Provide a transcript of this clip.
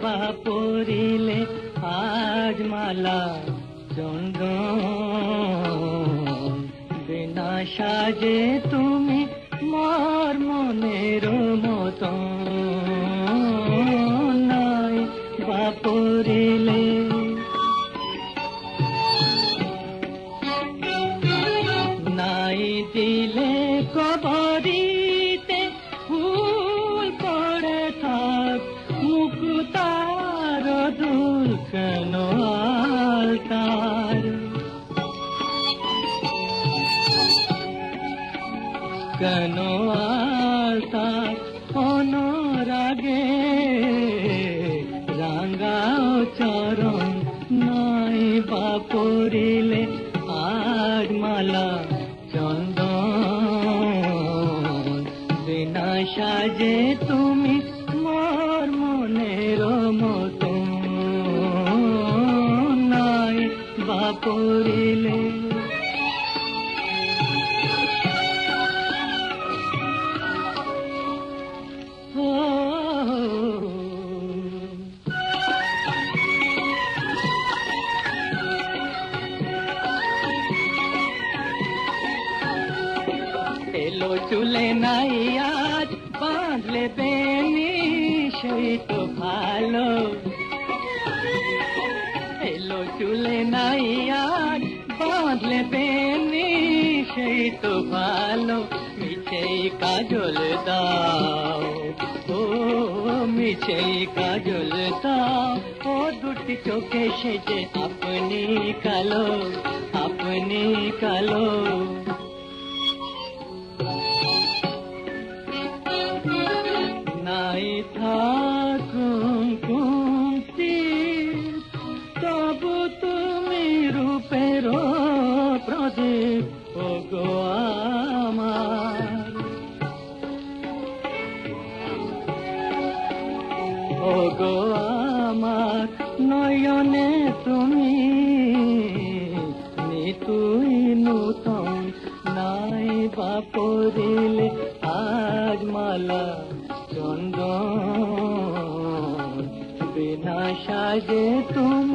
বাপরিলে আজ মালা চন্দন বিনা সাজে তুমি মোর মনের মতন নাই বাপরিলে নাই দিলে কবরিতে ফুল পড়ে থাক মুক্তার দুল কেন আলতার কেন আলতার অনুরাগে রাঙ্গাও চরণ নাই বাপরিলে আজ মালা চন্দন বিনা সাজে তুমি মোর মনের মতন নাই বাপরিলে এলো চুলে নাই আজ বাঁধলে বেনি সেই তো ভালো এলো চুলে নাই আজ বাঁধলে বেনি সেই তো ভালো মিছেই কাজল দাও ও মিছেই কাজল দাও ও দুটি চোখে সেজে আপনি কালো নাই থাকুন কুন্তি তবু তুমি রূপের প্রদীপ ও গো আমার ও গো আমার নয়নে তুমি নিতুই নূতন নাই বাপরিলে আজ মালা চন্দন বিনা সাজে তুমি